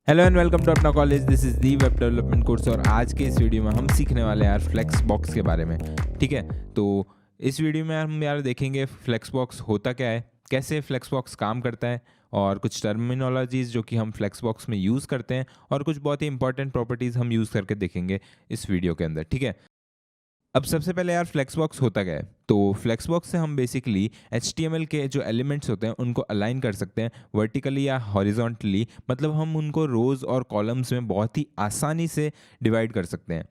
Hello and welcome to अपना college. This is the web development course और आज के इस वीडियो में हम सीखने वाले हैं यार फ्लेक्स बॉक्स के बारे में। ठीक है, तो इस वीडियो में हम यार देखेंगे फ्लेक्स बॉक्स होता क्या है, कैसे फ्लेक्स बॉक्स काम करता है और कुछ टर्मिनोलॉजीज़ जो कि हम फ्लेक्स बॉक्स में यूज़ करते हैं और कुछ बहुत ही इंपॉर्टेंट प्रॉपर्टीज़ हम यूज़ करके देखेंगे इस वीडियो के अंदर। ठीक है, अब सबसे पहले यार फ्लेक्स बॉक्स होता क्या है। तो फ्लेक्स बॉक्स से हम बेसिकली HTML के जो एलिमेंट्स होते हैं उनको अलाइन कर सकते हैं वर्टिकली या हॉरिजॉन्टली, मतलब हम उनको रोज़ और कॉलम्स में बहुत ही आसानी से डिवाइड कर सकते हैं।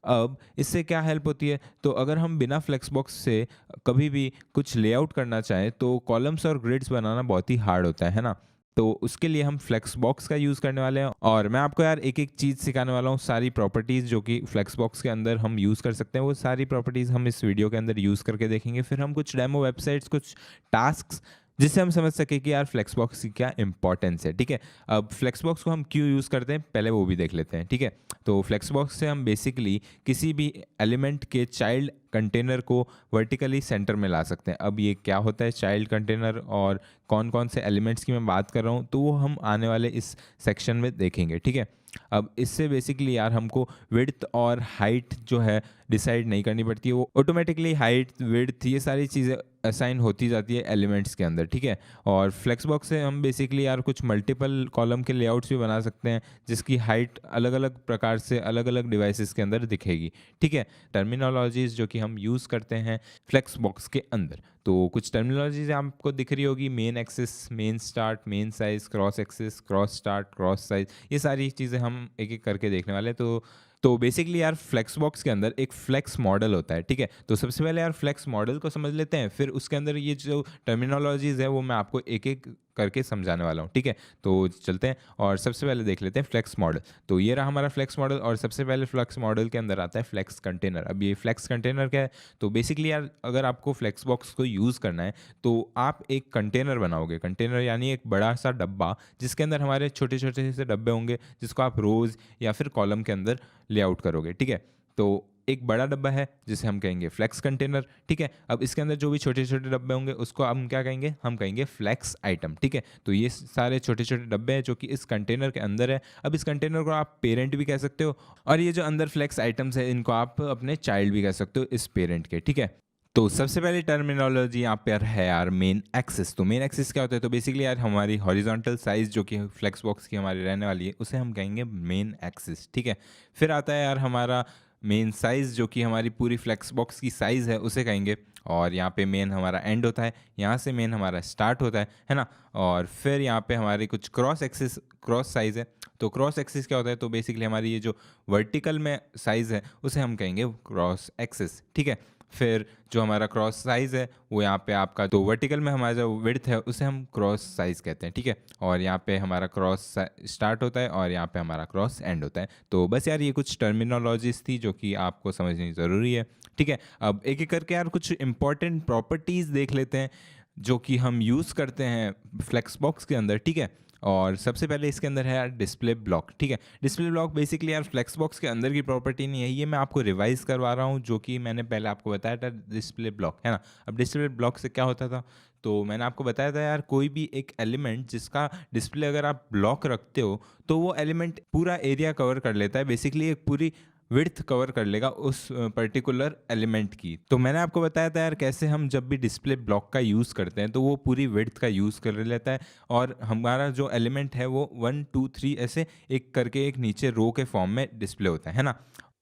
अब इससे क्या हेल्प होती है, तो अगर हम बिना फ्लेक्स बॉक्स से कभी भी कुछ लेआउट करना चाहें तो कॉलम्स और ग्रिड्स बनाना बहुत ही हार्ड होता है ना। तो उसके लिए हम फ्लेक्स बॉक्स का यूज़ करने वाले हैं और मैं आपको यार एक एक चीज़ सिखाने वाला हूँ, सारी प्रॉपर्टीज़ जो कि फ्लेक्स बॉक्स के अंदर हम यूज़ कर सकते हैं वो सारी प्रॉपर्टीज़ हम इस वीडियो के अंदर यूज़ करके देखेंगे। फिर हम कुछ डेमो वेबसाइट्स, कुछ टास्क्स, जिससे हम समझ सके कि यार फ्लेक्स बॉक्स की क्या इंपॉर्टेंस है। ठीक है, अब फ्लेक्स बॉक्स को हम क्यों यूज़ करते हैं पहले वो भी देख लेते हैं। ठीक है, तो फ्लेक्स बॉक्स से हम बेसिकली किसी भी एलिमेंट के चाइल्ड कंटेनर को वर्टिकली सेंटर में ला सकते हैं। अब ये क्या होता है चाइल्ड कंटेनर और कौन कौन से एलिमेंट्स की मैं बात कर रहा हूँ तो वो हम आने वाले इस सेक्शन में देखेंगे। ठीक है, अब इससे बेसिकली यार हमको विड्थ और हाइट जो है डिसाइड नहीं करनी पड़ती है, वो ऑटोमेटिकली हाइट विड्थ ये सारी चीज़ें असाइन होती जाती है एलिमेंट्स के अंदर। ठीक है, और फ्लेक्स बॉक्स से हम बेसिकली यार कुछ मल्टीपल कॉलम के लेआउट्स भी बना सकते हैं जिसकी हाइट अलग अलग प्रकार से अलग अलग डिवाइसेस के अंदर दिखेगी। ठीक है, टर्मिनोलॉजीज़ जो कि हम यूज़ करते हैं फ्लेक्स बॉक्स के अंदर, तो कुछ टर्मिनोलॉजीज आपको दिख रही होगी, main axis, main start, main size, cross axis, cross start, cross size, ये सारी चीज़ें हम एक एक करके देखने वाले हैं। तो बेसिकली यार फ्लेक्स बॉक्स के अंदर एक फ्लेक्स मॉडल होता है। ठीक है, तो सबसे पहले यार फ्लेक्स मॉडल को समझ लेते हैं, फिर उसके अंदर ये जो टर्मिनोलॉजीज है वो मैं आपको एक एक करके समझाने वाला हूँ। ठीक है, तो चलते हैं और सबसे पहले देख लेते हैं फ्लेक्स मॉडल। तो ये रहा हमारा फ्लेक्स मॉडल और सबसे पहले फ्लेक्स मॉडल के अंदर आता है फ्लेक्स कंटेनर। अब ये फ्लेक्स कंटेनर क्या है, तो बेसिकली यार अगर आपको फ्लेक्स बॉक्स को यूज़ करना है तो आप एक कंटेनर बनाओगे। कंटेनर यानी एक बड़ा सा डब्बा जिसके अंदर हमारे छोटे छोटे से डब्बे होंगे जिसको आप रोज़ या फिर कॉलम के अंदर लेआउट करोगे। ठीक है, तो एक बड़ा डब्बा है जिसे हम कहेंगे फ्लेक्स कंटेनर। ठीक है, अब इसके अंदर जो भी छोटे छोटे डब्बे होंगे उसको हम क्या कहेंगे, हम कहेंगे फ्लेक्स आइटम। ठीक है, तो ये सारे छोटे छोटे डब्बे हैं जो कि इस कंटेनर के अंदर है। अब इस कंटेनर को आप पेरेंट भी कह सकते हो और ये जो अंदर फ्लेक्स आइटम्स है इनको आप अपने चाइल्ड भी कह सकते हो इस पेरेंट के। ठीक है, तो सबसे पहले टर्मिनोलॉजी यहाँ पर है यार मेन एक्सिस। तो मेन एक्सिस क्या होता है, तो बेसिकली यार हमारी हॉरिजॉन्टल साइज जो कि फ्लेक्स बॉक्स की हमारी रहने वाली है उसे हम कहेंगे मेन एक्सिस। ठीक है, फिर आता है यार हमारा मेन साइज़ जो कि हमारी पूरी फ्लेक्स बॉक्स की साइज़ है उसे कहेंगे, और यहाँ पे मेन हमारा एंड होता है, यहाँ से मेन हमारा स्टार्ट होता है ना। और फिर यहाँ पे हमारी कुछ क्रॉस एक्सिस, क्रॉस साइज़ है। तो क्रॉस एक्सिस क्या होता है, तो बेसिकली हमारी ये जो वर्टिकल में साइज़ है उसे हम कहेंगे क्रॉस एक्सिस। ठीक है, फिर जो हमारा क्रॉस साइज़ है वो यहाँ पे आपका तो वर्टिकल में हमारा जो विड्थ है उसे हम क्रॉस साइज़ कहते हैं। ठीक है, और यहाँ पे हमारा क्रॉस स्टार्ट होता है और यहाँ पे हमारा क्रॉस एंड होता है। तो बस यार ये कुछ टर्मिनोलॉजीज थी जो कि आपको समझनी ज़रूरी है। ठीक है, अब एक एक करके यार कुछ इंपॉर्टेंट प्रॉपर्टीज़ देख लेते हैं जो कि हम यूज़ करते हैं फ्लेक्स बॉक्स के अंदर। ठीक है, और सबसे पहले इसके अंदर है यार डिस्प्ले ब्लॉक। ठीक है, डिस्प्ले ब्लॉक बेसिकली यार फ्लेक्स बॉक्स के अंदर की प्रॉपर्टी नहीं है, ये मैं आपको रिवाइज करवा रहा हूँ जो कि मैंने पहले आपको बताया था डिस्प्ले ब्लॉक, है ना। अब डिस्प्ले ब्लॉक से क्या होता था, तो मैंने आपको बताया था यार कोई भी एक एलिमेंट जिसका डिस्प्ले अगर आप ब्लॉक रखते हो तो वो एलिमेंट पूरा एरिया कवर कर लेता है, बेसिकली एक पूरी विड्थ कवर कर लेगा उस पर्टिकुलर एलिमेंट की। तो मैंने आपको बताया था यार कैसे हम जब भी डिस्प्ले ब्लॉक का यूज़ करते हैं तो वो पूरी विड्थ का यूज़ कर लेता है और हमारा जो एलिमेंट है वो 1 2 3 ऐसे एक करके एक नीचे रो के फॉर्म में डिस्प्ले होता है ना।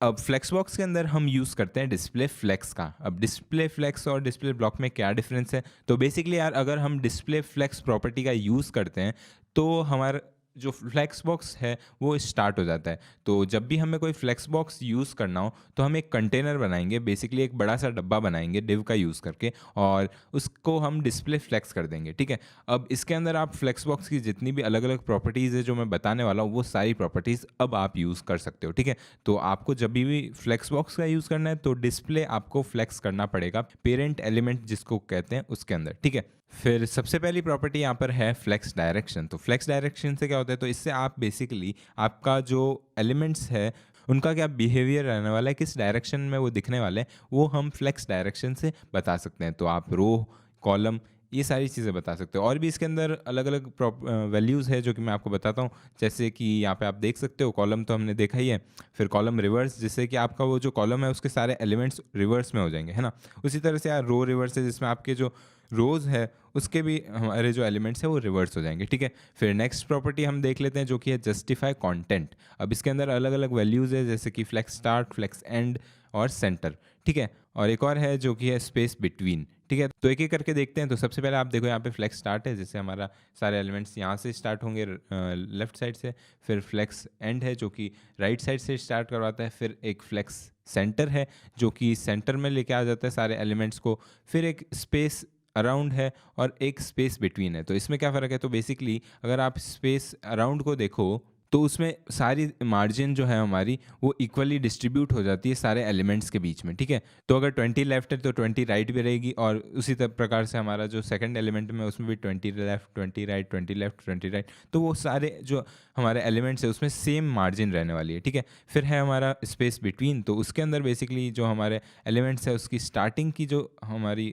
अब फ्लेक्स बॉक्स के अंदर हम यूज़ करते हैं डिस्प्ले फ्लेक्स का। अब डिस्प्ले फ्लेक्स और डिस्प्ले ब्लॉक में क्या डिफरेंस है, तो बेसिकली यार अगर हम डिस्प्ले फ्लेक्स प्रॉपर्टी का यूज़ करते हैं तो हमारा जो फ्लेक्स बॉक्स है वो स्टार्ट हो जाता है। तो जब भी हमें कोई फ्लेक्स बॉक्स यूज़ करना हो तो हम एक कंटेनर बनाएंगे, बेसिकली एक बड़ा सा डब्बा बनाएंगे डिव का यूज़ करके और उसको हम डिस्प्ले फ्लेक्स कर देंगे। ठीक है, अब इसके अंदर आप फ्लेक्स बॉक्स की जितनी भी अलग अलग प्रॉपर्टीज़ है जो मैं बताने वाला हूँ वो सारी प्रॉपर्टीज़ अब आप यूज़ कर सकते हो। ठीक है, तो आपको जब भी फ्लेक्स बॉक्स का यूज़ करना है तो डिस्प्ले आपको फ्लेक्स करना पड़ेगा पेरेंट एलिमेंट जिसको कहते हैं उसके अंदर। ठीक है, फिर सबसे पहली प्रॉपर्टी यहाँ पर है फ्लेक्स डायरेक्शन। तो फ्लेक्स डायरेक्शन से क्या होता है, तो इससे आप बेसिकली आपका जो एलिमेंट्स है उनका क्या बिहेवियर रहने वाला है, किस डायरेक्शन में वो दिखने वाले हैं, वो हम फ्लेक्स डायरेक्शन से बता सकते हैं। तो आप रो, कॉलम ये सारी चीज़ें बता सकते हो। और भी इसके अंदर अलग अलग वैल्यूज़ है जो कि मैं आपको बताता हूँ। जैसे कि यहाँ पे आप देख सकते हो, कॉलम तो हमने देखा ही है, फिर कॉलम रिवर्स, जिससे कि आपका वो जो कॉलम है उसके सारे एलिमेंट्स रिवर्स में हो जाएंगे, है ना। उसी तरह से यार रो रिवर्स है, जिसमें आपके जो रोज़ है उसके भी हमारे जो एलिमेंट्स है वो रिवर्स हो जाएंगे, ठीक है। फिर नेक्स्ट प्रॉपर्टी हम देख लेते हैं जो कि है जस्टिफाई कंटेंट। अब इसके अंदर अलग अलग वैल्यूज़ है, जैसे कि फ्लेक्स स्टार्ट, फ्लेक्स एंड और सेंटर, ठीक है। और एक और है जो कि है स्पेस बिटवीन, ठीक है। तो एक एक करके देखते हैं। तो सबसे पहले आप देखो यहाँ पे फ्लेक्स स्टार्ट है, जैसे हमारा सारे एलिमेंट्स यहाँ से स्टार्ट होंगे लेफ्ट साइड से। फिर फ्लेक्स एंड है जो कि राइट साइड से स्टार्ट करवाता है। फिर एक फ्लेक्स सेंटर है जो कि सेंटर में लेके आ जाता है सारे एलिमेंट्स को। फिर एक स्पेस अराउंड है और एक स्पेस बिटवीन है। तो इसमें क्या फ़र्क है, तो बेसिकली अगर आप स्पेस अराउंड को देखो तो उसमें सारी मार्जिन जो है हमारी वो इक्वली डिस्ट्रीब्यूट हो जाती है सारे एलिमेंट्स के बीच में, ठीक है। तो अगर 20 लेफ्ट है तो 20 राइट भी रहेगी, और उसी प्रकार से हमारा जो सेकंड एलिमेंट में उसमें भी 20 लेफ्ट, 20 राइट, 20 लेफ्ट, 20 राइट। तो वो सारे जो हमारे एलिमेंट्स है उसमें सेम मार्जिन रहने वाली है, ठीक है। फिर है हमारा स्पेस बिटवीन, तो उसके अंदर बेसिकली जो हमारे एलिमेंट्स है उसकी स्टार्टिंग की जो हमारी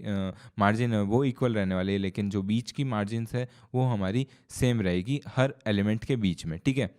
मार्जिन है वो इक्वल रहने वाली है, लेकिन जो बीच की मार्जिन है वो हमारी सेम रहेगी हर एलिमेंट के बीच में, ठीक है।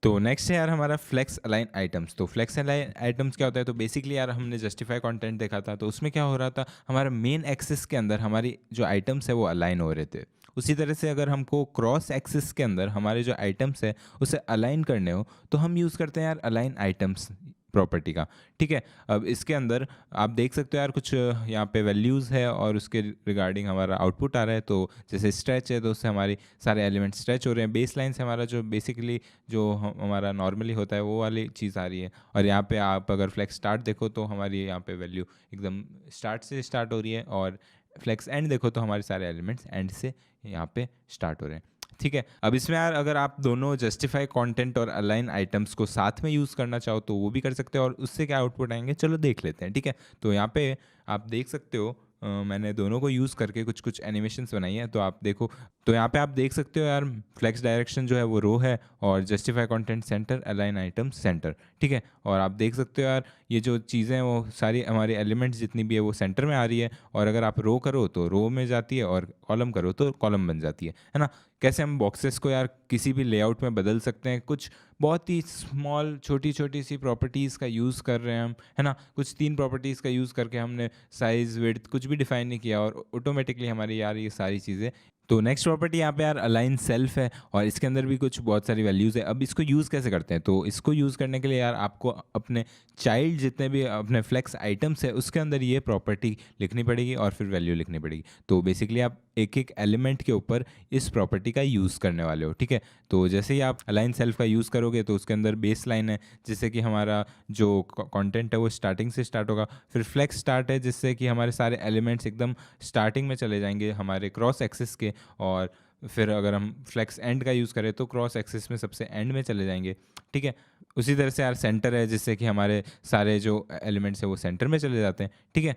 तो नेक्स्ट है यार हमारा फ्लेक्स अलाइन आइटम्स। तो फ्लेक्स अलाइन आइटम्स क्या होता है, तो बेसिकली यार हमने जस्टिफाई कंटेंट देखा था, तो उसमें क्या हो रहा था, हमारा मेन एक्सिस के अंदर हमारी जो आइटम्स है वो अलाइन हो रहे थे। उसी तरह से अगर हमको क्रॉस एक्सिस के अंदर हमारे जो आइटम्स है उसे अलाइन करने हो तो हम यूज़ करते हैं यार अलाइन आइटम्स प्रॉपर्टी का, ठीक है। अब इसके अंदर आप देख सकते हो यार कुछ यहाँ पे वैल्यूज़ है और उसके रिगार्डिंग हमारा आउटपुट आ रहा है। तो जैसे स्ट्रेच है तो उससे हमारे सारे एलिमेंट स्ट्रेच हो रहे हैं। बेस लाइन से हमारा जो बेसिकली जो हमारा नॉर्मली होता है वो वाली चीज़ आ रही है। और यहाँ पे आप अगर फ्लेक्स स्टार्ट देखो तो हमारी यहाँ पे वैल्यू एकदम स्टार्ट से स्टार्ट हो रही है, और फ्लेक्स एंड देखो तो हमारे सारे एलिमेंट्स एंड से यहाँ पे स्टार्ट हो रहे हैं, ठीक है। अब इसमें यार अगर आप दोनों जस्टिफाई कंटेंट और अलाइन आइटम्स को साथ में यूज़ करना चाहो तो वो भी कर सकते हो, और उससे क्या आउटपुट आएंगे चलो देख लेते हैं, ठीक है। तो यहाँ पे आप देख सकते हो मैंने दोनों को यूज़ करके कुछ कुछ एनिमेशंस बनाई है, तो आप देखो। तो यहाँ पे आप देख सकते हो यार फ्लेक्स डायरेक्शन जो है वो रो है, और justify content centre, align item centre, ठीक है। और आप देख सकते हो यार ये जो चीज़ें हैं वो सारी हमारे एलिमेंट्स जितनी भी है वो सेंटर में आ रही है, और अगर आप रो करो तो रो में जाती है, और कॉलम करो तो कॉलम बन जाती है ना। कैसे हम बॉक्सेस को यार किसी भी लेआउट में बदल सकते हैं, कुछ बहुत ही स्मॉल छोटी छोटी सी प्रॉपर्टीज़ का यूज़ कर रहे हैं हम, है ना। कुछ 3 प्रॉपर्टीज़ का यूज़ करके हमने साइज़, विड्थ कुछ भी डिफाइन नहीं किया, और ऑटोमेटिकली हमारी यार ये सारी चीज़ें। तो नेक्स्ट प्रॉपर्टी यहाँ पे यार अलाइन सेल्फ है, और इसके अंदर भी कुछ बहुत सारी वैल्यूज़ है। अब इसको यूज़ कैसे करते हैं, तो इसको यूज़ करने के लिए यार आपको अपने चाइल्ड जितने भी अपने फ्लेक्स आइटम्स है उसके अंदर ये प्रॉपर्टी लिखनी पड़ेगी और फिर वैल्यू लिखनी पड़ेगी। तो बेसिकली आप एक एक एलिमेंट के ऊपर इस प्रॉपर्टी का यूज़ करने वाले हो, ठीक है। तो जैसे ही आप अलाइन सेल्फ का यूज़ करोगे तो उसके अंदर बेस लाइन है, जिससे कि हमारा जो कंटेंट है वो स्टार्टिंग से स्टार्ट होगा। फिर फ्लेक्स स्टार्ट है, जिससे कि हमारे सारे एलिमेंट्स एकदम स्टार्टिंग में चले जाएंगे हमारे क्रॉस एक्सिस के, और फिर अगर हम फ्लेक्स एंड का यूज़ करें तो क्रॉस एक्सिस में सबसे एंड में चले जाएंगे, ठीक है। उसी तरह से यार सेंटर है, जिससे कि हमारे सारे जो एलिमेंट्स है वो सेंटर में चले जाते हैं, ठीक है।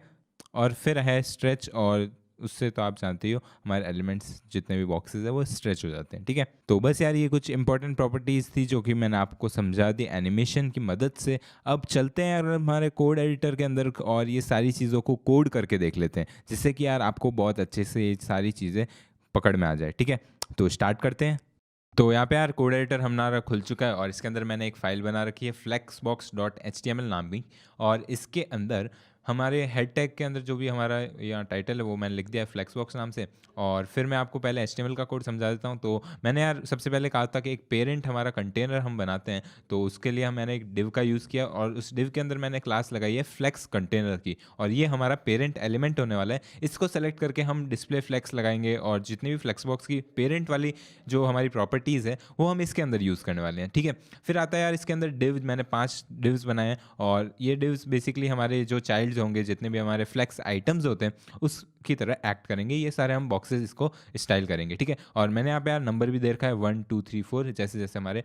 और फिर है स्ट्रेच, और उससे तो आप जानते ही हो हमारे एलिमेंट्स जितने भी बॉक्सेस है वो स्ट्रेच हो जाते हैं, ठीक है। तो बस यार ये कुछ इंपॉर्टेंट प्रॉपर्टीज़ थी जो कि मैंने आपको समझा दी एनिमेशन की मदद से। अब चलते हैं यार हमारे कोड एडिटर के अंदर और ये सारी चीज़ों को कोड करके देख लेते हैं, जिससे कि यार आपको बहुत अच्छे से ये सारी चीज़ें पकड़ में आ जाए, ठीक है। तो स्टार्ट करते हैं। तो यहाँ पे यार कोड एडिटर हमारा खुल चुका है, और इसके अंदर मैंने एक फ़ाइल बना रखी है flexbox.html नाम की, और इसके अंदर हमारे हेड टैग के अंदर जो भी हमारा यहाँ टाइटल है वो मैंने लिख दिया है फ्लेक्सबॉक्स नाम से। और फिर मैं आपको पहले HTML का कोड समझा देता हूँ। तो मैंने यार सबसे पहले कहा था कि एक पेरेंट हमारा कंटेनर हम बनाते हैं, तो उसके लिए मैंने एक डिव का यूज़ किया, और उस डिव के अंदर मैंने क्लास लगाई है फ्लेक्स कंटेनर की, और ये हमारा पेरेंट एलिमेंट होने वाला है। इसको सेलेक्ट करके हम डिस्प्ले फ्लेक्स लगाएंगे, और जितनी भी फ्लेक्सबॉक्स की पेरेंट वाली जो हमारी प्रॉपर्टीज़ है वो हम इसके अंदर यूज़ करने वाले हैं, ठीक है। फिर आता है यार इसके अंदर डिव्स, मैंने 5 डिव्स बनाए हैं, और ये डिव्स बेसिकली हमारे जो चाइल्ड्स होंगे, जितने भी हमारे फ्लेक्स आइटम्स होते हैं उसकी तरह एक्ट करेंगे। ये सारे हम बॉक्सेस इसको स्टाइल करेंगे, ठीक है। और मैंने यहाँ पे यार नंबर भी दे रखा है 1 2 3 4 जैसे जैसे हमारे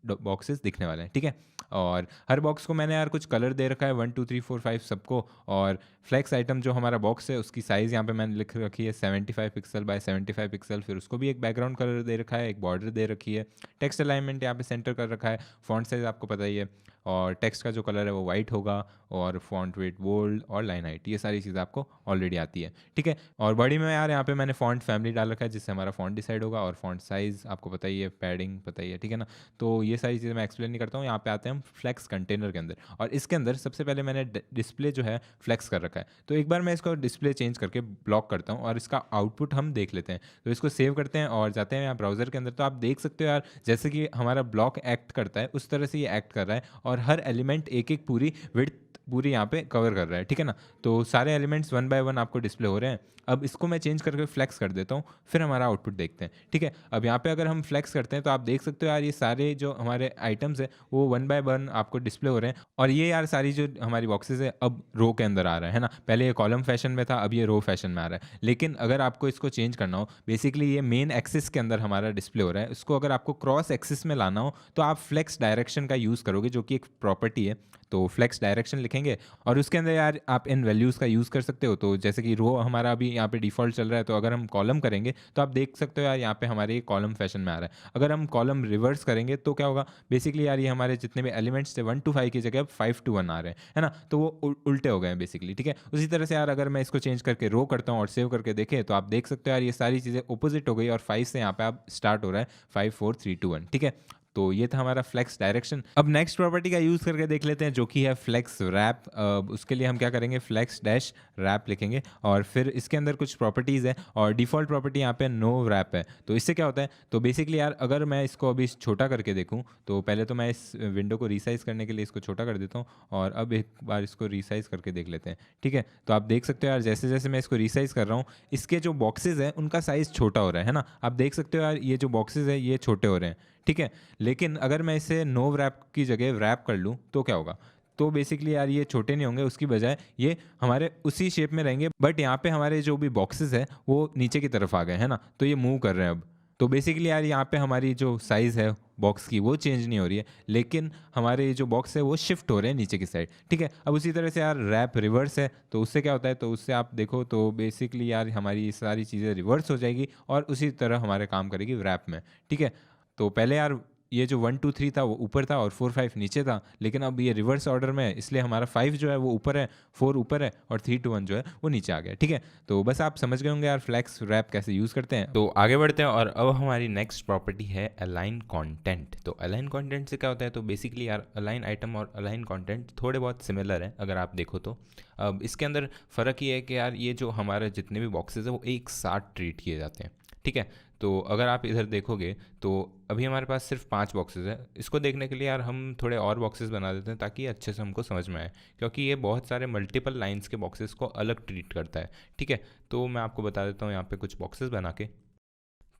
बॉक्सेस दिखने वाले हैं, ठीक है। और हर बॉक्स को मैंने यार कुछ कलर दे रखा है 1 2 3 4 5 सबको। और फ्लेक्स आइटम जो हमारा बॉक्स है उसकी साइज़ यहाँ पे मैंने लिख रखी है 75 पिक्सल बाय 75 पिक्सल। फिर उसको भी एक बैकग्राउंड कलर दे रखा है, एक बॉर्डर दे रखी है, टेक्स्ट अलाइनमेंट यहाँ पे सेंटर कर रखा है, फॉन्ट साइज़ आपको पता ही है, और टेक्स्ट का जो कलर है वो वाइट होगा, और फॉन्ट वेट बोल्ड और लाइन हाइट, ये सारी चीज़ें आपको ऑलरेडी आती है, ठीक है। ठीक है। और बॉडी में यार यहाँ पे मैंने फॉन्ट फैमिली डाल रखा है जिससे हमारा फॉन्ट डिसाइड होगा, और फॉन्ट साइज़ आपको पता ही है, पैडिंग पता ही है, ठीक है ना। तो ये सारी चीज़ें मैं एक्सप्लेन नहीं करता हूँ। यहाँ पे आते हैं हम फ्लेक्स कंटेनर के अंदर, और इसके अंदर सबसे पहले मैंने डिस्प्ले जो है फ्लेक्स कर रखा है। तो एक बार मैं इसको डिस्प्ले चेंज करके ब्लॉक करता हूँ और इसका आउटपुट हम देख लेते हैं। तो इसको सेव करते हैं और जाते हैं यहाँ ब्राउज़र के अंदर। तो आप देख सकते हो यार, जैसे कि हमारा ब्लॉक एक्ट करता है उस तरह से ये एक्ट कर रहा है, और हर एलिमेंट एक एक पूरी विड्थ पूरी यहाँ पे कवर कर रहा है, ठीक है ना। तो सारे एलिमेंट्स वन बाय वन आपको डिस्प्ले हो रहे हैं। अब इसको मैं चेंज करके फ्लेक्स कर देता हूँ, फिर हमारा आउटपुट देखते हैं, ठीक है। अब यहाँ पे अगर हम फ्लेक्स करते हैं तो आप देख सकते हो यार, ये सारे जो हमारे आइटम्स है वो वन बाय वन आपको डिस्प्ले हो रहे हैं। और ये यार सारी जो हमारी बॉक्सेस है अब रो के अंदर आ रहा है ना। पहले ये कॉलम फैशन में था, अब ये रो फैशन में आ रहा है। लेकिन अगर आपको इसको चेंज करना हो, बेसिकली ये मेन एक्सिस के अंदर हमारा डिस्प्ले हो रहा है, इसको अगर आपको क्रॉस एक्सिस में लाना हो तो आप फ्लेक्स डायरेक्शन का यूज़ करोगे, जो कि एक प्रॉपर्टी है। तो फ्लेक्स डायरेक्शन लिखेंगे और उसके अंदर यार आप इन वैल्यूज़ का यूज़ कर सकते हो। तो जैसे कि रो हमारा अभी यहाँ पे डिफ़ॉल्ट चल रहा है, तो अगर हम कॉलम करेंगे तो आप देख सकते हो यार, यहाँ पे हमारे कॉलम फैशन में आ रहा है। अगर हम कॉलम रिवर्स करेंगे तो क्या होगा, बेसिकली यार ये हमारे जितने भी एलिमेंट्स थे 1 to 5 की जगह अब 5 to 1 आ रहे हैं, है ना। तो वो उल्टे हो गए हैं बेसिकली, ठीक है। उसी तरह से यार अगर मैं इसको चेंज करके रो करता हूँ और सेव करके देखें तो आप देख सकते हो यार, ये सारी चीज़ें अपोजिट हो गई, और 5 से यहाँ पे आप स्टार्ट हो रहा है 5 4 3 2 1, ठीक है। तो ये था हमारा फ्लेक्स डायरेक्शन। अब नेक्स्ट प्रॉपर्टी का यूज़ करके देख लेते हैं, जो कि है फ्लेक्स रैप। उसके लिए हम क्या करेंगे, फ्लेक्स डैश रैप लिखेंगे, और फिर इसके अंदर कुछ प्रॉपर्टीज़ है, और डिफ़ॉल्ट प्रॉपर्टी यहाँ पे नो रैप है। तो इससे क्या होता है, तो बेसिकली यार अगर मैं इसको अभी छोटा करके देखूँ, तो पहले तो मैं इस विंडो को रीसाइज़ करने के लिए इसको छोटा कर देता हूँ, और अब एक बार इसको रीसाइज़ करके देख लेते हैं, ठीक है। तो आप देख सकते हो यार, जैसे जैसे मैं इसको रीसाइज़ कर रहा हूँ, इसके जो बॉक्सेस हैं उनका साइज़ छोटा हो रहा है ना। आप देख सकते हो यार, ये जो बॉक्सेस है ये छोटे हो रहे हैं, ठीक है। लेकिन अगर मैं इसे नो रैप की जगह रैप कर लूँ तो क्या होगा, तो बेसिकली यार ये छोटे नहीं होंगे, उसकी बजाय ये हमारे उसी शेप में रहेंगे, बट यहाँ पे हमारे जो भी बॉक्सेस है वो नीचे की तरफ आ गए हैं ना, तो ये मूव कर रहे हैं अब। तो बेसिकली यार यहाँ पे हमारी जो साइज़ है बॉक्स की वो चेंज नहीं हो रही है, लेकिन हमारे जो बॉक्स है वो शिफ्ट हो रहे हैं नीचे की साइड, ठीक है। अब उसी तरह से यार रैप रिवर्स है, तो उससे क्या होता है, तो उससे आप देखो तो बेसिकली यार हमारी ये सारी चीज़ें रिवर्स हो जाएगी और उसी तरह हमारे काम करेगी रैप में, ठीक है। तो पहले यार ये जो 1 2 3 था वो ऊपर था और 4 5 नीचे था, लेकिन अब ये रिवर्स ऑर्डर में है, इसलिए हमारा 5 जो है वो ऊपर है, 4 ऊपर है, और 3 2 1 जो है वो नीचे आ गया, ठीक है। तो बस आप समझ गए होंगे यार फ्लेक्स रैप कैसे यूज़ करते हैं। तो आगे बढ़ते हैं, और अब हमारी नेक्स्ट प्रॉपर्टी है अलाइन कंटेंट। तो अलाइन कंटेंट से क्या होता है, तो बेसिकली यार अलाइन आइटम और अलाइन कंटेंट थोड़े बहुत सिमिलर हैं अगर आप देखो तो। अब इसके अंदर फ़र्क ये है कि यार ये जो हमारे जितने भी बॉक्सेस हैं वो एक साथ ट्रीट किए जाते हैं, ठीक है। तो अगर आप इधर देखोगे तो अभी हमारे पास सिर्फ 5 बॉक्सेस हैं। इसको देखने के लिए यार हम थोड़े और बॉक्सेस बना देते हैं ताकि अच्छे से हमको समझ में आए, क्योंकि ये बहुत सारे मल्टीपल लाइंस के बॉक्सेस को अलग ट्रीट करता है, ठीक है। तो मैं आपको बता देता हूँ यहाँ पे कुछ बॉक्सेस बना के।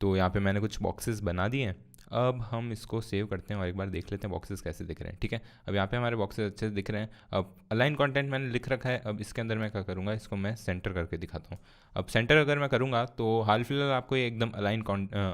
तो यहाँ पे मैंने कुछ बॉक्सेस बना दिए हैं। अब हम इसको सेव करते हैं और एक बार देख लेते हैं बॉक्सेस कैसे दिख रहे हैं, ठीक है। अब यहाँ पे हमारे बॉक्सेस अच्छे से दिख रहे हैं। अब अलाइन कंटेंट मैंने लिख रखा है। अब इसके अंदर मैं क्या करूँगा, इसको मैं सेंटर करके दिखाता हूँ। अब सेंटर अगर मैं करूँगा तो हाल फिलहाल आपको ये एकदम अलाइन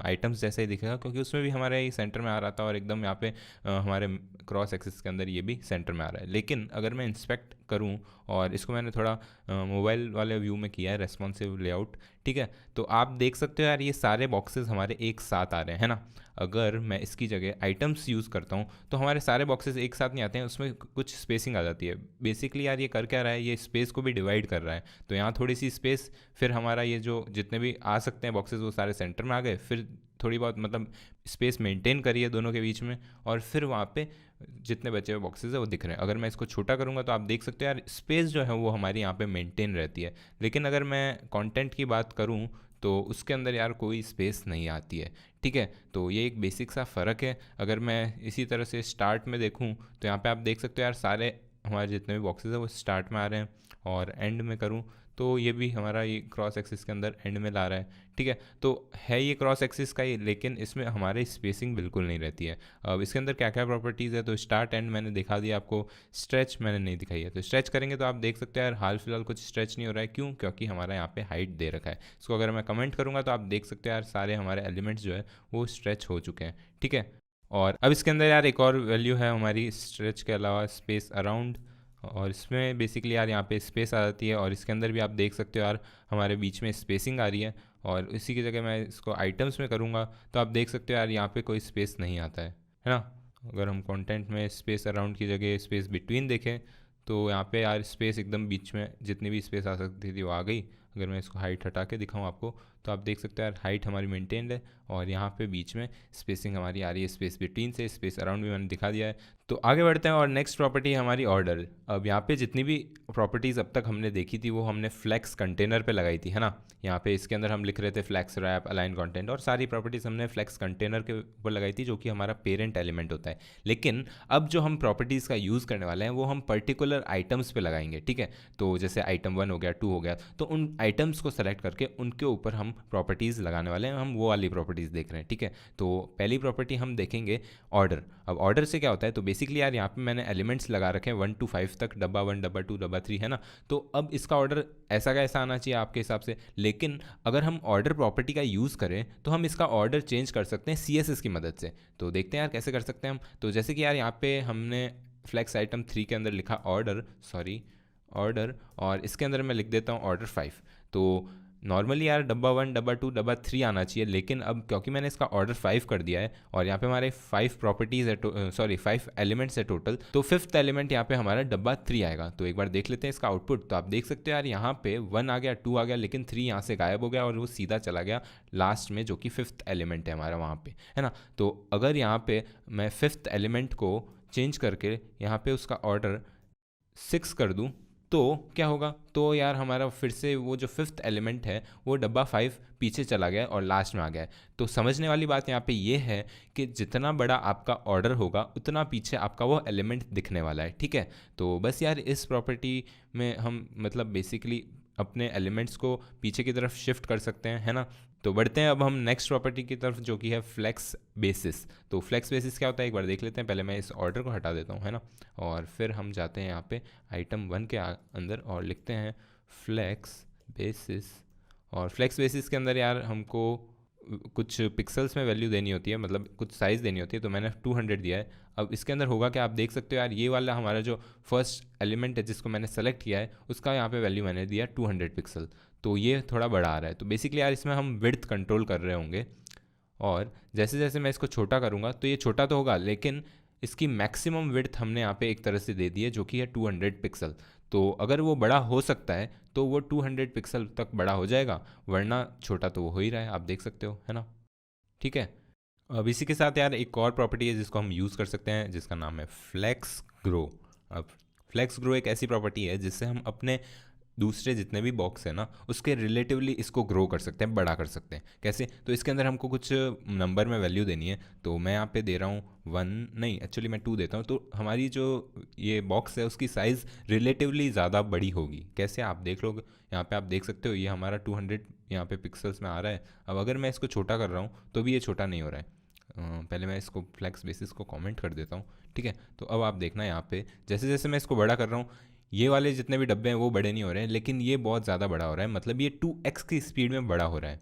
आइटम्स जैसा ही दिखेगा, क्योंकि उसमें भी हमारे ये सेंटर में आ रहा था, और एकदम यहाँ पे हमारे क्रॉस एक्सिस के अंदर ये भी सेंटर में आ रहा है। लेकिन अगर मैं इंस्पेक्ट करूँ, और इसको मैंने थोड़ा मोबाइल वाले व्यू में किया है, रेस्पॉन्सिव लेआउट, ठीक है। तो आप देख सकते हो यार, ये सारे बॉक्सेस हमारे एक साथ आ रहे हैं, है ना। अगर मैं इसकी जगह आइटम्स यूज़ करता हूँ तो हमारे सारे बॉक्सेस एक साथ नहीं आते हैं, उसमें कुछ स्पेसिंग आ जाती है। बेसिकली यार ये कर क्या रहा है, ये स्पेस को भी डिवाइड कर रहा है। तो यहाँ थोड़ी सी स्पेस, फिर हमारा ये जो जितने भी आ सकते हैं बॉक्सेस वो सारे सेंटर में आ गए, फिर थोड़ी बहुत मतलब स्पेस मेंटेन करी है दोनों के बीच में, और फिर वहाँ पे जितने बचे हुए बॉक्सेस है वो दिख रहे हैं। अगर मैं इसको छोटा करूँगा तो आप देख सकते हो यार, स्पेस जो है वो हमारी यहाँ पे मेंटेन रहती है। लेकिन अगर मैं कंटेंट की बात करूँ तो उसके अंदर यार कोई स्पेस नहीं आती है, ठीक है। तो ये एक बेसिक सा फ़र्क है। अगर मैं इसी तरह से स्टार्ट में देखूँ तो यहाँ पे आप देख सकते हो यार, सारे हमारे जितने भी बॉक्सेस है वो स्टार्ट में आ रहे हैं, और एंड में करूँ तो ये भी हमारा ये क्रॉस एक्सिस के अंदर एंड में ला रहा है, ठीक है। तो है ये क्रॉस एक्सिस का ही, लेकिन इसमें हमारी स्पेसिंग बिल्कुल नहीं रहती है। अब इसके अंदर क्या क्या प्रॉपर्टीज़ है, तो स्टार्ट एंड मैंने दिखा दिया आपको, स्ट्रेच मैंने नहीं दिखाई है। तो स्ट्रेच करेंगे तो आप देख सकते हैं यार, हाल फिलहाल कुछ स्ट्रेच नहीं हो रहा है, क्यों, क्योंकि हमारा यहाँ पे हाइट दे रखा है। इसको अगर मैं कमेंट करूँगा तो आप देख सकते हैं यार, सारे हमारे एलिमेंट्स जो है वो स्ट्रेच हो चुके हैं, ठीक है। और अब इसके अंदर यार एक और वैल्यू है हमारी स्ट्रेच के अलावा, स्पेस अराउंड, और इसमें बेसिकली यार यहाँ पे स्पेस आ जाती है, और इसके अंदर भी आप देख सकते हो यार हमारे बीच में स्पेसिंग आ रही है। और इसी की जगह मैं इसको आइटम्स में करूँगा तो आप देख सकते हो यार, यहाँ पे कोई स्पेस नहीं आता है ना। अगर हम कंटेंट में स्पेस अराउंड की जगह स्पेस बिटवीन देखें तो यहाँ पे यार स्पेस एकदम बीच में, जितनी भी स्पेस आ सकती थी वो आ गई। अगर मैं इसको हाइट हटा के दिखाऊँ आपको तो आप देख सकते हैं यार हाइट हमारी मेंटेन्ड है और यहाँ पे बीच में स्पेसिंग हमारी आ रही है, स्पेस बिटवीन से, स्पेस अराउंड भी मैंने दिखा दिया है। तो आगे बढ़ते हैं और नेक्स्ट प्रॉपर्टी है हमारी ऑर्डर। अब यहाँ पे जितनी भी प्रॉपर्टीज़ अब तक हमने देखी थी वो हमने फ्लेक्स कंटेनर पे लगाई थी, है ना। यहाँ पे इसके अंदर हम लिख रहे थे फ्लेक्स रैप, अलाइन कंटेंट, और सारी प्रॉपर्टीज़ हमने फ्लेक्स कंटेनर के ऊपर लगाई थी जो कि हमारा पेरेंट एलिमेंट होता है। लेकिन अब जो हम प्रॉपर्टीज़ का यूज़ करने वाले हैं वो हम पर्टिकुलर आइटम्स पे लगाएंगे, ठीक है। तो जैसे आइटम 1 हो गया, 2 हो गया, तो उन आइटम्स को सेलेक्ट करके उनके ऊपर हम प्रॉपर्टीज़ लगाने वाले हैं। हम वो वाली प्रॉपर्टीज़ देख रहे हैं, ठीक है। तो पहली प्रॉपर्टी हम देखेंगे ऑर्डर। अब ऑर्डर से क्या होता है, तो बेसिकली यार यहाँ पे मैंने एलिमेंट्स लगा रखे हैं 1 to 5 तक, डब्बा 1, डब्बा 2, डब्बा 3, है ना। तो अब इसका ऑर्डर ऐसा का ऐसा आना चाहिए आपके हिसाब से। लेकिन अगर हम ऑर्डर प्रॉपर्टी का यूज़ करें तो हम इसका ऑर्डर चेंज कर सकते हैं CSS की मदद से। तो देखते हैं यार कैसे कर सकते हैं हम। तो जैसे कि यार यहाँ पे हमने फ्लेक्स आइटम 3 के अंदर लिखा ऑर्डर, और इसके अंदर मैं लिख देता हूँ ऑर्डर 5। तो नॉर्मली यार डब्बा 1, डब्बा 2, डब्बा 3 आना चाहिए, लेकिन अब क्योंकि मैंने इसका ऑर्डर 5 कर दिया है और यहाँ पे हमारे 5 प्रॉपर्टीज़ है, 5 एलिमेंट्स है टोटल, तो 5th एलिमेंट यहाँ पे हमारा डब्बा 3 आएगा। तो एक बार देख लेते हैं इसका आउटपुट। तो आप देख सकते हो यार यहाँ पे 1 आ गया, 2 आ गया, लेकिन 3 यहाँ से गायब हो गया और वो सीधा चला गया लास्ट में जो कि 5th एलिमेंट है हमारा वहाँ पे, है ना। तो अगर यहाँ पे मैं 5th एलिमेंट को चेंज करके यहाँ पे उसका ऑर्डर 6 कर दूँ तो क्या होगा, तो यार हमारा फिर से वो जो 5th एलिमेंट है वो डब्बा 5 पीछे चला गया और लास्ट में आ गया है। तो समझने वाली बात यहाँ पे ये है कि जितना बड़ा आपका ऑर्डर होगा उतना पीछे आपका वो एलिमेंट दिखने वाला है, ठीक है। तो बस यार इस प्रॉपर्टी में हम मतलब बेसिकली अपने एलिमेंट्स को पीछे की तरफ शिफ्ट कर सकते हैं, है ना। तो बढ़ते हैं अब हम नेक्स्ट प्रॉपर्टी की तरफ जो कि है फ्लेक्स बेसिस। तो फ्लेक्स बेसिस क्या होता है एक बार देख लेते हैं। पहले मैं इस ऑर्डर को हटा देता हूँ, है ना, और फिर हम जाते हैं यहाँ पे आइटम 1 के अंदर और लिखते हैं फ्लेक्स बेसिस। और फ्लेक्स बेसिस के अंदर यार हमको कुछ पिक्सल्स में वैल्यू देनी होती है, मतलब कुछ साइज़ देनी होती है, तो मैंने 200 दिया है। अब इसके अंदर होगा कि आप देख सकते हो यार ये वाला हमारा जो फर्स्ट एलिमेंट है जिसको मैंने सेलेक्ट किया है उसका यहाँ पे वैल्यू मैंने दिया 200 पिक्सल, तो ये थोड़ा बड़ा आ रहा है। तो बेसिकली यार इसमें हम विड्थ कंट्रोल कर रहे होंगे और जैसे जैसे मैं इसको छोटा करूँगा तो ये छोटा तो होगा, लेकिन इसकी मैक्सिमम विड्थ हमने यहाँ पे एक तरह से दे दी है जो कि है 200 पिक्सल। तो अगर वो बड़ा हो सकता है तो वो 200 पिक्सल तक बड़ा हो जाएगा, वरना छोटा तो वो हो ही रहा है, आप देख सकते हो, है ना। ठीक है। अब इसी के साथ यार एक और प्रॉपर्टी है जिसको हम यूज़ कर सकते हैं जिसका नाम है फ्लेक्स ग्रो। अब फ्लेक्स ग्रो एक ऐसी प्रॉपर्टी है जिससे हम अपने दूसरे जितने भी बॉक्स है ना उसके रिलेटिवली इसको ग्रो कर सकते हैं, बड़ा कर सकते हैं। कैसे, तो इसके अंदर हमको कुछ नंबर में वैल्यू देनी है, तो मैं यहाँ पे दे रहा हूँ 1, नहीं एक्चुअली मैं 2 देता हूँ, तो हमारी जो ये बॉक्स है उसकी साइज़ रिलेटिवली ज़्यादा बड़ी होगी। कैसे, आप देख लो, यहाँ पे आप देख सकते हो ये हमारा 200 यहाँ पे पिक्सल्स में आ रहा है। अब अगर मैं इसको छोटा कर रहा हूँ तो भी ये छोटा नहीं हो रहा है। पहले मैं इसको फ्लेक्स बेसिस को कमेंट कर देता हूँ, ठीक है। तो अब आप देखना यहाँ पे जैसे जैसे मैं इसको बड़ा कर रहा हूँ ये वाले जितने भी डब्बे हैं वो बड़े नहीं हो रहे हैं, लेकिन ये बहुत ज़्यादा बड़ा हो रहा है, मतलब ये 2x की स्पीड में बड़ा हो रहा है,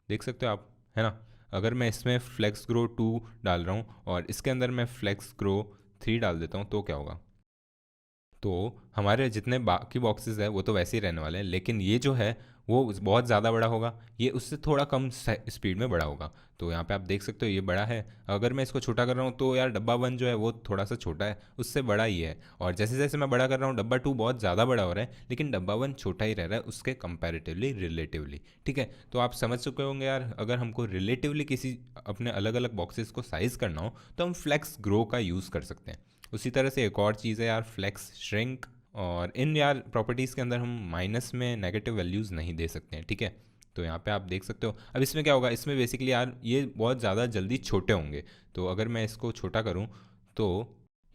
देख सकते हो आप, है ना। अगर मैं इसमें फ्लेक्स ग्रो 2 डाल रहा हूँ और इसके अंदर मैं फ्लेक्स ग्रो 3 डाल देता हूँ तो क्या होगा, तो हमारे जितने बाकी बॉक्सेस है वो तो वैसे ही रहने वाले हैं, लेकिन ये जो है वो बहुत ज़्यादा बड़ा होगा, ये उससे थोड़ा कम स्पीड में बड़ा होगा। तो यहाँ पे आप देख सकते हो ये बड़ा है। अगर मैं इसको छोटा कर रहा हूँ तो यार डब्बा 1 जो है वो थोड़ा सा छोटा है, उससे बड़ा ही है। और जैसे जैसे मैं बड़ा कर रहा हूँ डब्बा 2 बहुत ज़्यादा बड़ा हो रहा है, लेकिन डब्बा 1 छोटा ही रह रहा है उसके कंपैरेटिवली, रिलेटिवली, ठीक है। तो आप समझ चुके होंगे यार, अगर हमको रिलेटिवली किसी अपने अलग अलग बॉक्सेस को साइज़ करना हो तो हम फ्लेक्स ग्रो का यूज़ कर सकते हैं। उसी तरह से एक और चीज़ है यार फ्लेक्स श्रिंक, और इन यार प्रॉपर्टीज़ के अंदर हम माइनस में नेगेटिव वैल्यूज़ नहीं दे सकते हैं, ठीक है। तो यहाँ पे आप देख सकते हो। अब इसमें क्या होगा, इसमें बेसिकली यार ये बहुत ज़्यादा जल्दी छोटे होंगे, तो अगर मैं इसको छोटा करूँ तो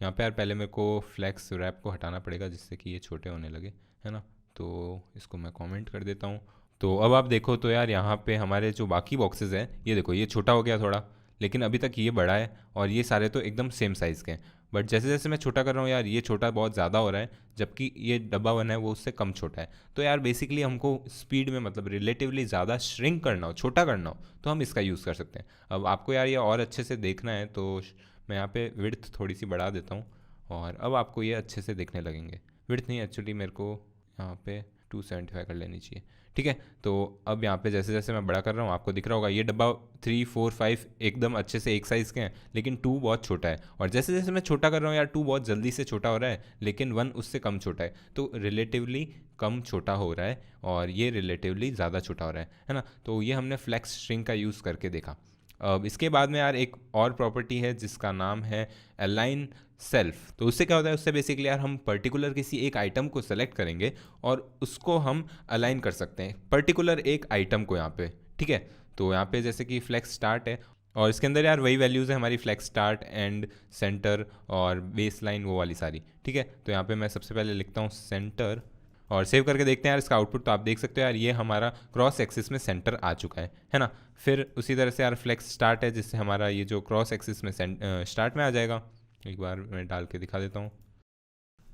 यहाँ पे यार पहले मेरे को फ्लेक्स रैप को हटाना पड़ेगा जिससे कि ये छोटे होने लगे, है ना। तो इसको मैं कमेंट कर देता हूँ। तो अब आप देखो तो यार यहाँ पे हमारे जो बाकी बॉक्सेस हैं ये देखो ये छोटा हो गया थोड़ा, लेकिन अभी तक ये बड़ा है और ये सारे तो एकदम सेम साइज़ के हैं। बट जैसे जैसे मैं छोटा कर रहा हूँ यार ये छोटा बहुत ज़्यादा हो रहा है, जबकि ये डब्बा 1 है वो उससे कम छोटा है। तो यार बेसिकली हमको स्पीड में मतलब रिलेटिवली ज़्यादा श्रिंक करना हो, छोटा करना हो, तो हम इसका यूज़ कर सकते हैं। अब आपको यार ये और अच्छे से देखना है तो मैं यहाँ पे विड्थ थोड़ी सी बढ़ा देता हूँ और अब आपको ये अच्छे से देखने लगेंगे। विड्थ नहीं, एक्चुअली मेरे को यहाँ पे 275 कर लेनी चाहिए, ठीक है। तो अब यहाँ पे जैसे जैसे मैं बड़ा कर रहा हूँ आपको दिख रहा होगा ये डब्बा 3, 4, 5 एकदम अच्छे से एक साइज़ के हैं, लेकिन 2 बहुत छोटा है। और जैसे जैसे मैं छोटा कर रहा हूँ यार 2 बहुत जल्दी से छोटा हो रहा है, लेकिन 1 उससे कम छोटा है। तो रिलेटिवली कम छोटा हो रहा है और ये रिलेटिवली ज़्यादा छोटा हो रहा है ना। तो ये हमने फ्लेक्स श्रिंक का यूज़ करके देखा। अब इसके बाद में यार एक और प्रॉपर्टी है जिसका नाम है अलाइन सेल्फ। तो उससे क्या होता है, उससे बेसिकली यार हम पर्टिकुलर किसी एक आइटम को सेलेक्ट करेंगे और उसको हम अलाइन कर सकते हैं पर्टिकुलर एक आइटम को यहाँ पे, ठीक है। तो यहाँ पे जैसे कि फ्लेक्स स्टार्ट है और इसके अंदर यार वही वैल्यूज़ है हमारी, फ्लेक्स स्टार्ट, एंड, सेंटर और बेस लाइन, वो वाली सारी, ठीक है। तो यहाँ पे मैं सबसे पहले लिखता हूँ सेंटर और सेव करके देखते हैं यार इसका आउटपुट। तो आप देख सकते हो यार ये हमारा क्रॉस एक्सिस में सेंटर आ चुका है ना। फिर उसी तरह से यार फ्लेक्स स्टार्ट है जिससे हमारा ये जो क्रॉस एक्सिस में स्टार्ट में आ जाएगा। एक बार मैं डाल के दिखा देता हूँ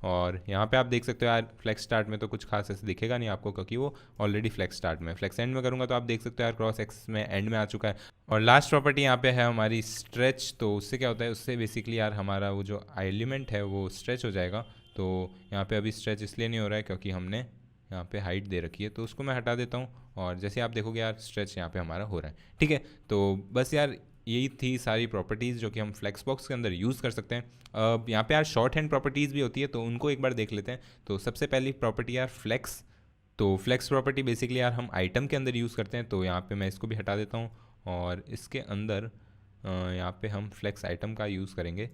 और यहाँ पे आप देख सकते हो यार फ्लेक्स स्टार्ट में तो कुछ खास ऐसे दिखेगा नहीं आपको क्योंकि वो ऑलरेडी फ्लेक्स स्टार्ट में। फ्लेक्स एंड में करूँगा तो आप देख सकते हो यार क्रॉस एक्सिस में एंड में आ चुका है। और लास्ट प्रॉपर्टी यहाँ पे है हमारी स्ट्रेच। तो उससे क्या होता है, उससे बेसिकली यार हमारा वो जो एलिमेंट है वो स्ट्रेच हो जाएगा। तो यहाँ पे अभी स्ट्रेच इसलिए नहीं हो रहा है क्योंकि हमने यहाँ पे हाइट दे रखी है, तो उसको मैं हटा देता हूँ और जैसे आप देखोगे यार स्ट्रेच यहाँ पे हमारा हो रहा है, ठीक है। तो बस यार यही थी सारी प्रॉपर्टीज़ जो कि हम फ्लेक्सबॉक्स के अंदर यूज़ कर सकते हैं। अब यहाँ पे यार शॉर्ट हैंड प्रॉपर्टीज़ भी होती है तो उनको एक बार देख लेते हैं। तो सबसे पहली प्रॉपर्टी यार फ्लेक्स। तो फ्लेक्स प्रॉपर्टी बेसिकली यार हम आइटम के अंदर यूज़ करते हैं। तो यहाँ पे मैं इसको भी हटा देता हूँ और इसके अंदर यहाँ पे हम फ्लेक्स आइटम का यूज़ करेंगे।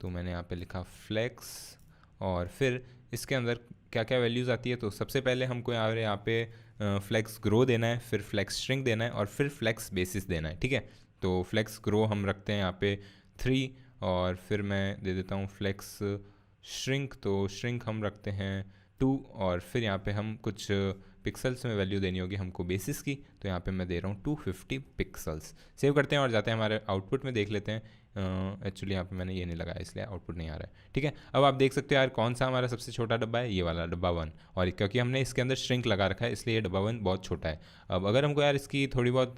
तो मैंने यहाँ पे लिखा फ्लेक्स और फिर इसके अंदर क्या क्या वैल्यूज़ आती है। तो सबसे पहले हमको यहाँ पे फ्लेक्स ग्रो देना है, फिर फ्लेक्स श्रिंक देना है और फिर फ्लेक्स बेसिस देना है, ठीक है। तो फ्लेक्स ग्रो हम रखते हैं यहाँ पे 3 और फिर मैं दे देता हूँ फ्लेक्स श्रिंक। तो श्रिंक हम रखते हैं 2 और फिर यहाँ पे हम कुछ पिक्सल्स में वैल्यू देनी होगी हमको बेसिस की। तो यहाँ पे मैं दे रहा हूँ 250 पिक्सल्स। सेव करते हैं और जाते हैं हमारे आउटपुट में देख लेते हैं। एक्चुअली यहाँ पे मैंने ये नहीं लगाया इसलिए आउटपुट नहीं आ रहा है, ठीक है। अब आप देख सकते हो यार कौन सा हमारा सबसे छोटा डब्बा है, ये वाला डब्बा 1। और क्योंकि हमने इसके अंदर श्रिंक लगा रखा है इसलिए ये डब्बा 1 बहुत छोटा है। अब अगर हमको यार इसकी थोड़ी बहुत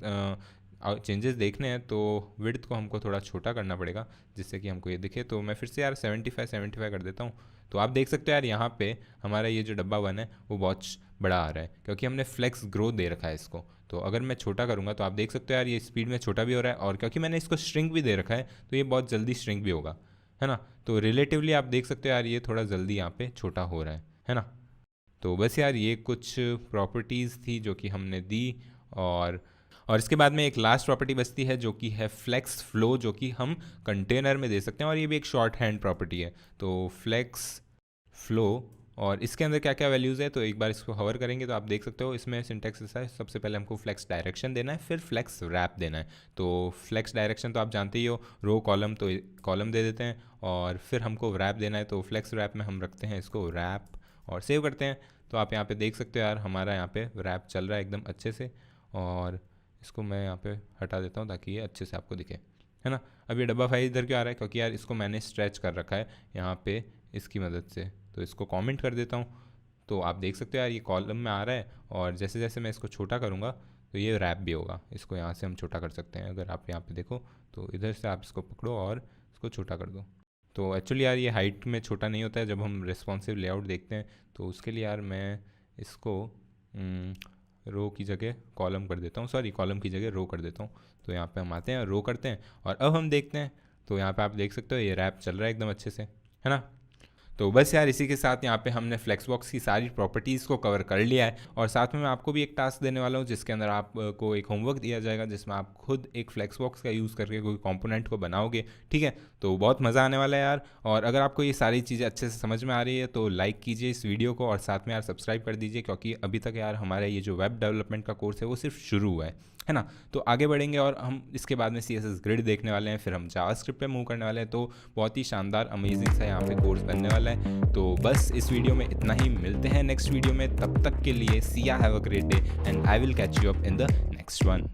चेंजेस देखने हैं तो विड्थ को हमको थोड़ा छोटा करना पड़ेगा जिससे कि हमको ये दिखे। तो मैं फिर से यार 75 कर देता हूँ। तो आप देख सकते हो यार यहाँ पे हमारा ये जो डब्बा 1 है वो बहुत बड़ा आ रहा है क्योंकि हमने फ्लेक्स ग्रो दे रखा है इसको। तो अगर मैं छोटा करूँगा तो आप देख सकते हो यार ये स्पीड में छोटा भी हो रहा है और क्योंकि मैंने इसको श्रिंक भी दे रखा है तो ये बहुत जल्दी श्रिंक भी होगा, है ना। तो रिलेटिवली आप देख सकते हो यार ये थोड़ा जल्दी यहाँ पे छोटा हो रहा है ना। तो बस यार ये कुछ प्रॉपर्टीज़ थी जो कि हमने दी और इसके बाद में एक लास्ट प्रॉपर्टी बचती है जो कि है फ्लेक्स फ्लो, जो कि हम कंटेनर में दे सकते हैं और ये भी एक शॉर्ट हैंड प्रॉपर्टी है। तो फ्लेक्स फ्लो और इसके अंदर क्या क्या वैल्यूज़ है, तो एक बार इसको हवर करेंगे तो आप देख सकते हो इसमें सिंटैक्स ऐसा है। सबसे पहले हमको फ्लेक्स डायरेक्शन देना है, फिर फ्लेक्स रैप देना है। तो फ्लेक्स डायरेक्शन तो आप जानते ही हो, रो कॉलम, तो कॉलम दे देते हैं और फिर हमको रैप देना है। तो फ्लेक्स रैप में हम रखते हैं इसको रैप और सेव करते हैं। तो आप यहाँ पे देख सकते हो यार हमारा यहाँ पे रैप चल रहा है एकदम अच्छे से और इसको मैं यहाँ पे हटा देता हूँ ताकि ये अच्छे से आपको दिखे, है ना। अब ये डब्बा 5 इधर क्यों आ रहा है, क्योंकि यार इसको मैंने स्ट्रेच कर रखा है यहाँ पे इसकी मदद से। तो इसको कमेंट कर देता हूँ। तो आप देख सकते हो यार ये कॉलम में आ रहा है और जैसे जैसे मैं इसको छोटा करूँगा तो ये रैप भी होगा। इसको यहाँ से हम छोटा कर सकते हैं। अगर आप यहाँ पे देखो तो इधर से आप इसको पकड़ो और इसको छोटा कर दो। तो एक्चुअली यार ये हाइट में छोटा नहीं होता है जब हम रिस्पॉन्सिव लेआउट देखते हैं। तो उसके लिए यार मैं इसको रो की जगह कॉलम कर देता हूँ, सॉरी कॉलम की जगह रो कर देता हूँ। तो यहाँ पे हम आते हैं, रो करते हैं और अब हम देखते हैं। तो यहाँ पे आप देख सकते हो ये रैप चल रहा है एकदम अच्छे से, है ना। तो बस यार इसी के साथ यहाँ पे हमने फ्लेक्सबॉक्स की सारी प्रॉपर्टीज़ को कवर कर लिया है और साथ में मैं आपको भी एक टास्क देने वाला हूँ जिसके अंदर आपको एक होमवर्क दिया जाएगा जिसमें आप खुद एक फ्लेक्सबॉक्स का यूज़ करके कोई कंपोनेंट को बनाओगे, ठीक है। तो बहुत मज़ा आने वाला है यार। और अगर आपको ये सारी चीज़ें अच्छे से समझ में आ रही है तो लाइक कीजिए इस वीडियो को और साथ में यार सब्सक्राइब कर दीजिए क्योंकि अभी तक यार हमारा ये जो वेब डेवलपमेंट का कोर्स है वो सिर्फ शुरू हुआ है ना। तो आगे बढ़ेंगे और हम इसके बाद में CSS ग्रिड देखने वाले हैं, फिर हम जावास्क्रिप्ट पे मूव करने वाले हैं। तो बहुत ही शानदार अमेजिंग सा यहाँ पे कोर्स बनने वाला है। तो बस इस वीडियो में इतना ही, मिलते हैं नेक्स्ट वीडियो में। तब तक के लिए सी या have a great day and I will catch you up in the next one.